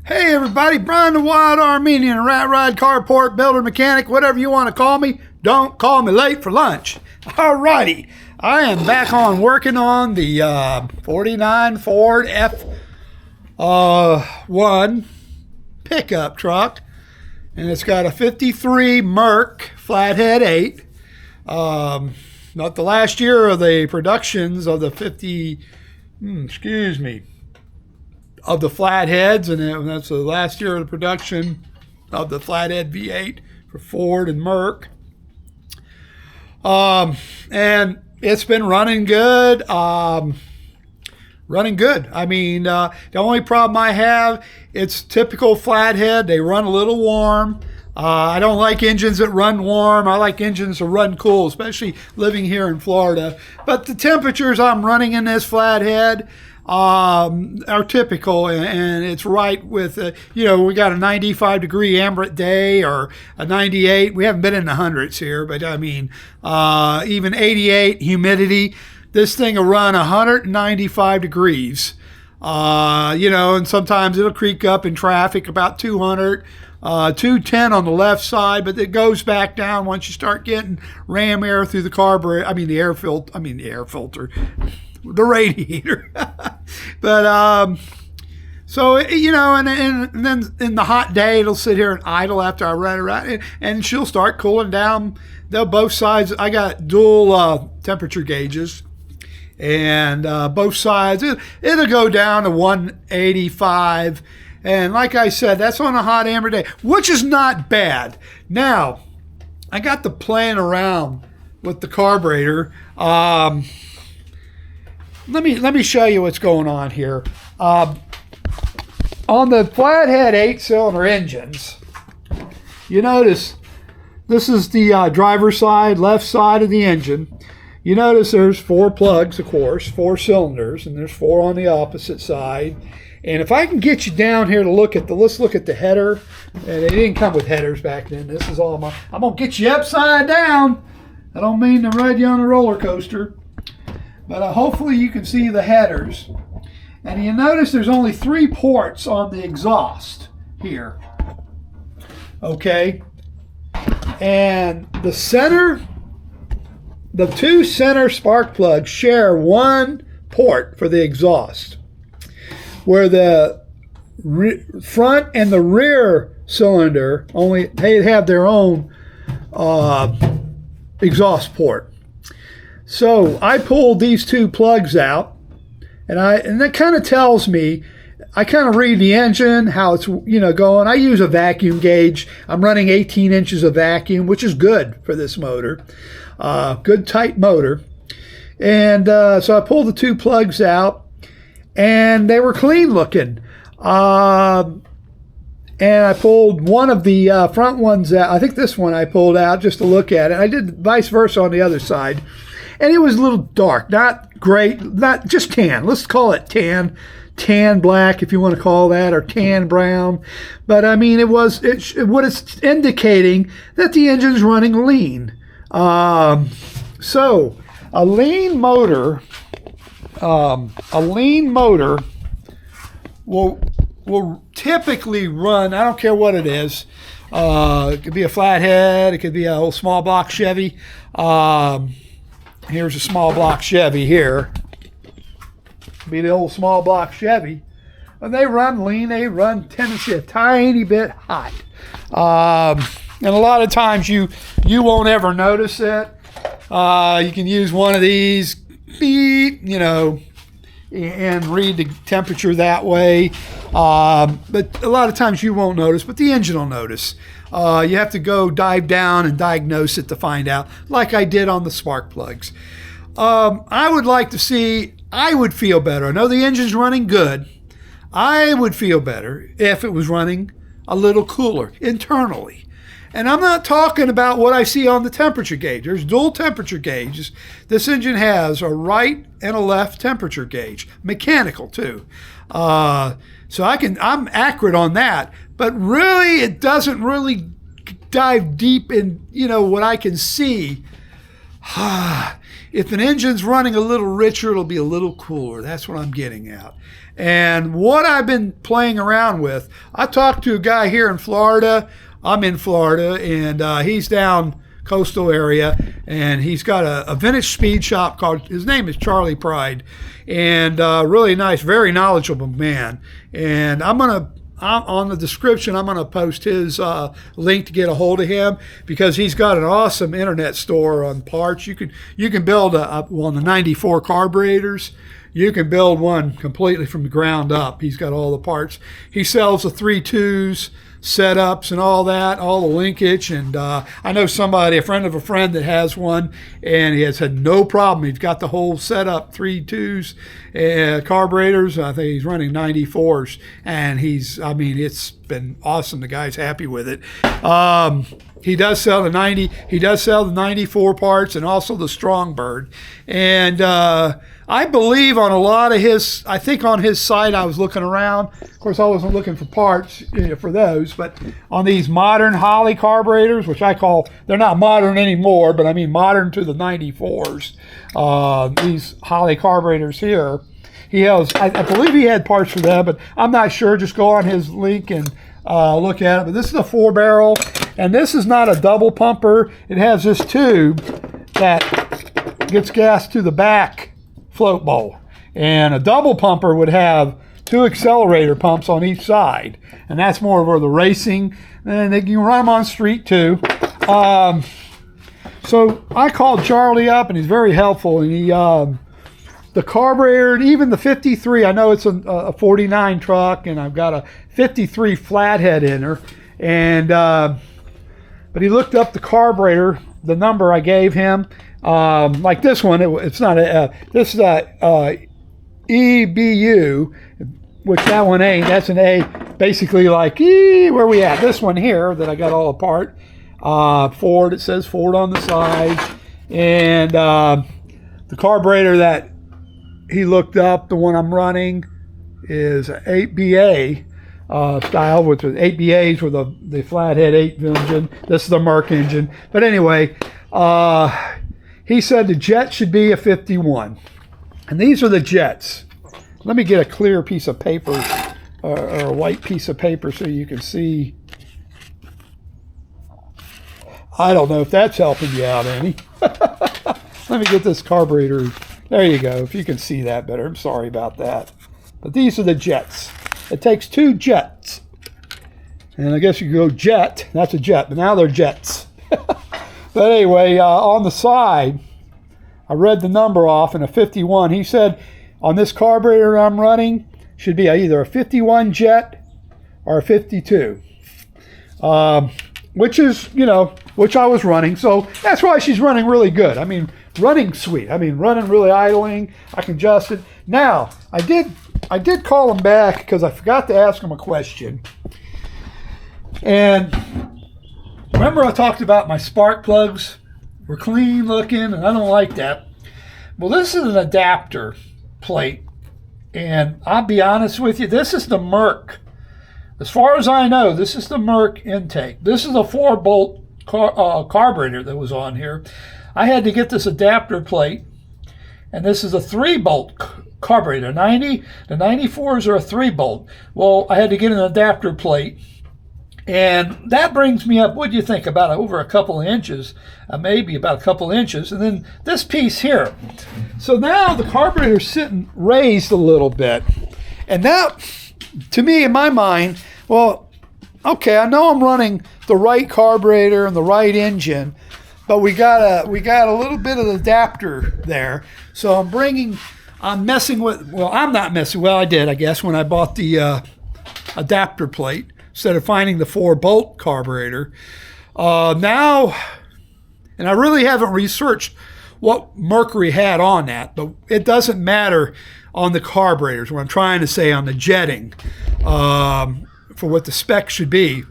Hey everybody, Brian the Wild Armenian, Rat Ride Carport Builder Mechanic, whatever you want to call me. Don't call me late for lunch. Alrighty, I am back on working on the 49 Ford F1 pickup truck, and it's got a 53 Merc Flathead 8. Not the last year of the productions of the of the Flatheads, and that's the last year of the production of the Flathead V8 for Ford and Merc. And it's been running good. I mean, the only problem I have, it's typical Flathead. They run a little warm. I don't like engines that run warm. I like engines that run cool, especially living here in Florida. But the temperatures I'm running in this Flathead are typical, and it's right with, we got a 95 degree ambient day or a 98. We haven't been in the hundreds here, but I mean, even 88 humidity. This thing will run 195 degrees, and sometimes it'll creak up in traffic about 200. 210 on the left side, but it goes back down once you start getting ram air through the carburetor. the air filter, the radiator. But and then in the hot day, it'll sit here and idle after I run around, and she'll start cooling down. They'll both sides. I got dual temperature gauges, and both sides it'll go down to 185. And like I said, that's on a hot amber day, which is not bad. Now, I got to playing around with the carburetor. Let me show you what's going on here. On the Flathead 8-cylinder engines, you notice this is the driver's side, left side of the engine. You notice there's 4 plugs, of course, 4 cylinders, and there's 4 on the opposite side. And if I can get you down here to let's look at the header. And they didn't come with headers back then. This is all I'm going to get you upside down. I don't mean to ride you on a roller coaster. But hopefully you can see the headers. And you notice there's only 3 ports on the exhaust here. Okay. And the 2 center spark plugs share 1 port for the exhaust, where the front and the rear cylinder they have their own exhaust port. So I pulled these 2 plugs out, and that kind of tells me, I kind of read the engine, how it's going. I use a vacuum gauge. I'm running 18 inches of vacuum, which is good for this motor. Good tight motor. And so I pulled the 2 plugs out, and they were clean looking. And I pulled one of the front ones out. I think this one I pulled out just to look at it. I did vice versa on the other side. And it was a little dark, not great, not just tan. Let's call it tan black, if you want to call that, or tan brown. But I mean, what it's indicating that the engine's running lean. So a lean motor will typically run, I don't care what it is. It could be a Flathead, it could be a old small block Chevy. Here's a small block Chevy here. It'd be the old small block Chevy. And they run lean, they run tendency a tiny bit hot. And a lot of times you won't ever notice it. You can use one of these, beep, and read the temperature that way. But a lot of times you won't notice, but the engine will notice. You have to go dive down and diagnose it to find out, like I did on the spark plugs. I would feel better. I know the engine's running good. I would feel better if it was running a little cooler internally. And I'm not talking about what I see on the temperature gauge. There's dual temperature gauges. This engine has a right and a left temperature gauge, mechanical too. So I'm accurate on that, but really it doesn't really dive deep in, what I can see If an engine's running a little richer, it'll be a little cooler. That's what I'm getting at. And what I've been playing around with, I talked to a guy here in Florida. I'm in Florida, and he's down coastal area, and he's got a vintage speed shop called, his name is Charlie Pride, and really nice, very knowledgeable man. And on the description, I'm going to post his link to get a hold of him, because he's got an awesome internet store on parts. You can build the 94 carburetors. You can build one completely from the ground up. He's got all the parts. He sells the 3.2s, setups and all that, all the linkage. And I know somebody, a friend of a friend that has one, and he has had no problem. He's got the whole setup, 3.2s, carburetors. I think he's running 94s, and it's been awesome. The guy's happy with it. He does sell the 94 parts, and also the Strongbird. And I believe on a lot of his, I think on his site, I was looking around. Of course, I wasn't looking for parts for those, but on these modern Holley carburetors, which I call, they're not modern anymore, but I mean modern to the 94s, these Holley carburetors here, he has, I believe he had parts for them, but I'm not sure. Just go on his link and look at it. But this is a 4-barrel, and this is not a double pumper. It has this tube that gets gas to the back float bowl, and a double pumper would have 2 accelerator pumps on each side, and that's more for the racing, and they can run them on street too. So I called Charlie up, and he's very helpful, and he the carburetor, even the 53, I know it's a 49 truck, and I've got a 53 flathead in her, and but he looked up the carburetor, the number I gave him. Like this one, it's not this is a EBU, which that one ain't. That's an A, basically like where we at? This one here that I got all apart. Ford. It says Ford on the side, and the carburetor that he looked up, the one I'm running, is 8BA style, with the 8BAs with the flathead 8 engine. This is the Merc engine, but anyway. He said the jet should be a 51. And these are the jets. Let me get a clear piece of paper, or a white piece of paper, so you can see. I don't know if that's helping you out any. Let me get this carburetor. There you go, if you can see that better. I'm sorry about that. But these are the jets. It takes 2 jets. And I guess you go jet. That's a jet, but now they're jets. But anyway, on the side, I read the number off in a 51. He said on this carburetor I'm running should be either a 51 jet or a 52, which is, which I was running. So that's why she's running really good. I mean, running sweet. I mean, running really idling. I can adjust it. Now, I did call him back because I forgot to ask him a question. And remember I talked about my spark plugs were clean looking, and I don't like that. Well, this is an adapter plate, and I'll be honest with you, this is the Merc. As far as I know, this is the Merc intake. This is a 4-bolt carburetor that was on here. I had to get this adapter plate, and this is a 3-bolt carburetor. The 94s are a 3-bolt. Well, I had to get an adapter plate. And that brings me up, what do you think, about over a couple of inches, maybe about a couple of inches. And then this piece here. So now the carburetor's sitting raised a little bit. And now, to me, in my mind, well, okay, I know I'm running the right carburetor and the right engine, but we got a little bit of the adapter there. So I'm messing with, well, I'm not messing, well, I did, I guess, when I bought the adapter plate, instead of finding the 4-bolt carburetor. Now, and I really haven't researched what mercury had on that, but it doesn't matter on the carburetors, what I'm trying to say on the jetting, for what the spec should be.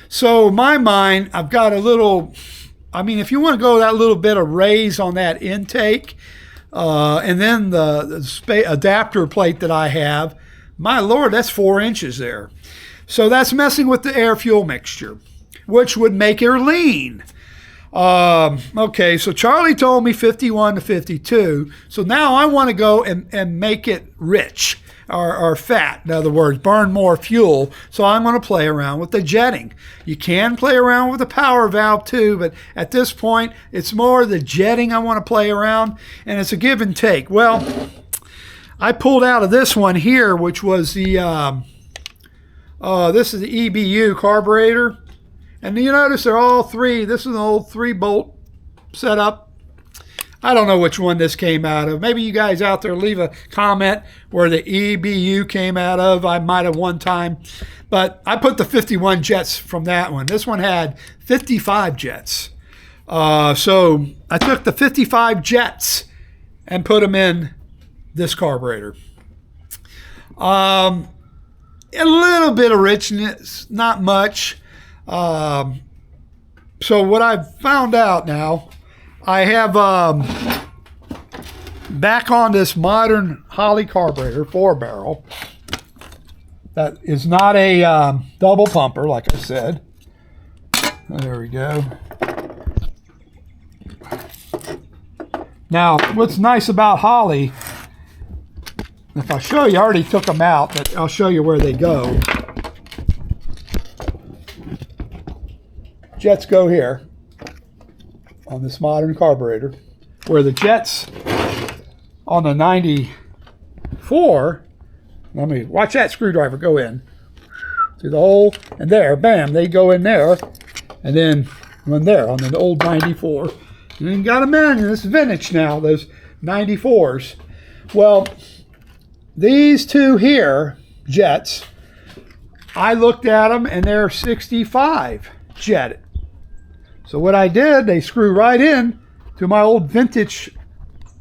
So in my mind, I've got a little, I mean, if you want to go that little bit of raise on that intake, and then the adapter plate that I have, my Lord, that's 4 inches there. So that's messing with the air-fuel mixture, which would make her lean. Okay, so Charlie told me 51 to 52. So now I want to go and make it rich or fat. In other words, burn more fuel. So I'm going to play around with the jetting. You can play around with the power valve too, but at this point, it's more the jetting I want to play around, and it's a give and take. Well, I pulled out of this one here, which was the, this is the EBU carburetor. And you notice they're all three. This is an old 3-bolt setup. I don't know which one this came out of. Maybe you guys out there leave a comment where the EBU came out of. I might have one time. But I put the 51 jets from that one. This one had 55 jets. So I took the 55 jets and put them in this carburetor. A little bit of richness, not much. So what I've found out now, I have back on this modern Holley carburetor, 4-barrel. That is not a double pumper, like I said. There we go. Now, what's nice about Holley, if I show you, I already took them out, but I'll show you where they go. Jets go here on this modern carburetor, where the jets on the 94, let me watch that screwdriver go in through the hole, and there, bam, they go in there, and then one there on the old 94. And then got them in this vintage now, those 94s. Well, these two here, jets, I looked at them and they're 65 jetted. So what I did, they screw right in to my old vintage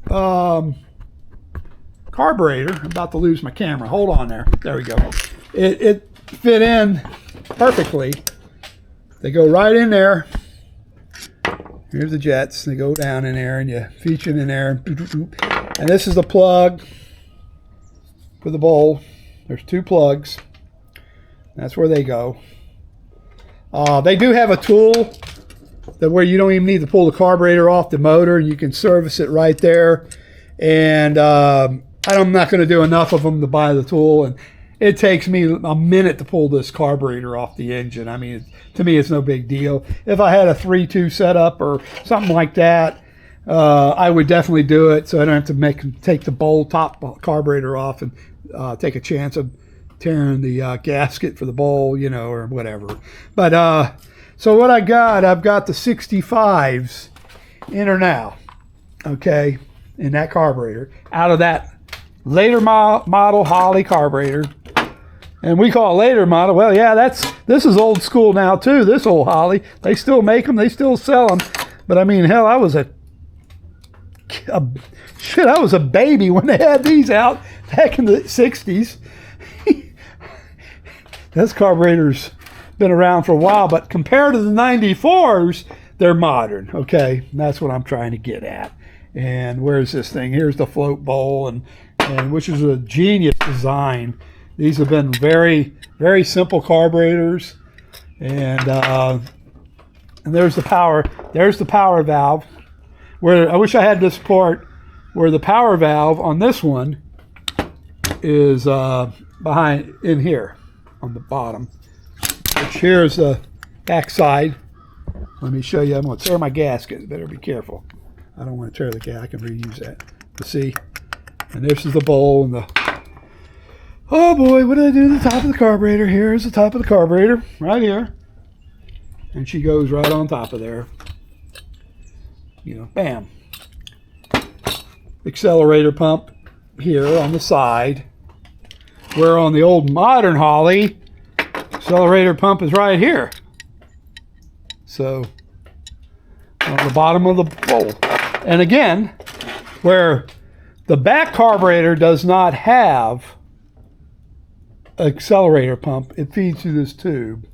carburetor. I'm about to lose my camera. Hold on there. There we go. It fit in perfectly. They go right in there. Here's the jets. They go down in there and you feature in there. And this is the plug for the bowl. There's 2 plugs. That's where they go. They do have a tool that where you don't even need to pull the carburetor off the motor, and you can service it right there. And I'm not going to do enough of them to buy the tool, and it takes me a minute to pull this carburetor off the engine. I mean, to me, it's no big deal. If I had a 3-2 setup or something like that, I would definitely do it, so I don't have to take the bowl top carburetor off and take a chance of tearing the gasket for the bowl, you know, or whatever. But so what I've got the 65s in her now, okay, in that carburetor, out of that later model Holley carburetor. And we call it later model. Well, yeah, this is old school now too, this old Holley. They still make them, they still sell them. But I mean, hell, I was a baby when they had these out back in the 60s. This carburetor's been around for a while, but compared to the 94s, they're modern, okay? And that's what I'm trying to get at. And where's this thing? Here's the float bowl, and which is a genius design. These have been very, very simple carburetors. And there's the power. There's the power valve. Where I wish I had this part where the power valve on this one is behind in here on the bottom. Which here's the back side. Let me show you. I'm going to tear my gasket. Better be careful. I don't want to tear the gasket. I can reuse that. But see, and this is the bowl and the. Oh boy, what did I do to the top of the carburetor? Here's the top of the carburetor, right here. And she goes right on top of there. You know, bam. Accelerator pump here on the side. Where on the old modern Holley, accelerator pump is right here. So, on the bottom of the bowl. And again, where the back carburetor does not have accelerator pump, it feeds through this tube,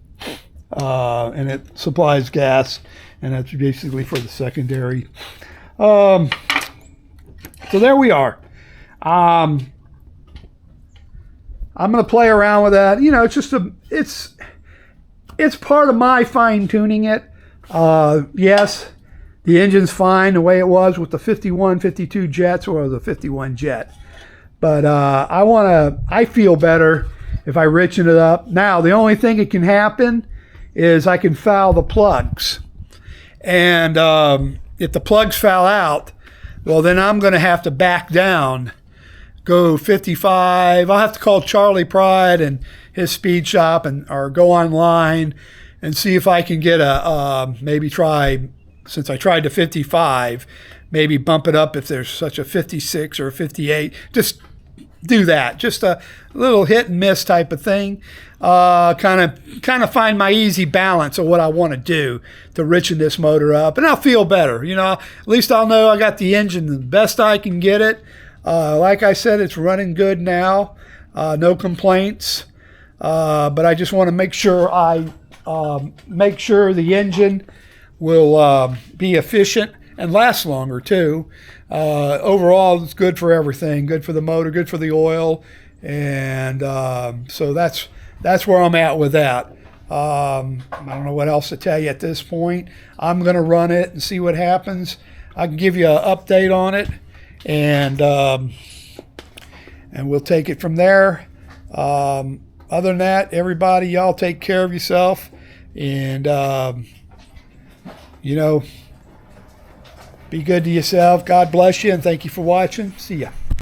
and it supplies gas, and that's basically for the secondary. So there we are. I'm going to play around with that. You know, it's just it's part of my fine tuning it. Yes, The engine's fine the way it was with the 51, 52 jets or the 51 jet. But I feel better if I richen it up. Now, the only thing that can happen is I can foul the plugs. And if the plugs foul out, well, then I'm going to have to back down, go 55. I'll have to call Charlie Pride and his speed shop or go online and see if I can get maybe try, since I tried the 55, maybe bump it up if there's such a 56 or a 58. Just do that. Just a little hit and miss type of thing. Kind of find my easy balance of what I want to do to richen this motor up, and I'll feel better. At least I'll know I got the engine the best I can get it. Like I said, it's running good now. No complaints. But I just want to make sure the engine will be efficient and last longer too. Overall, it's good for everything. Good for the motor, good for the oil, and so that's where I'm at with that. I don't know what else to tell you at this point. I'm going to run it and see what happens. I can give you an update on it, and we'll take it from there. Other than that, everybody, y'all take care of yourself, and be good to yourself. God bless you, and thank you for watching. See ya.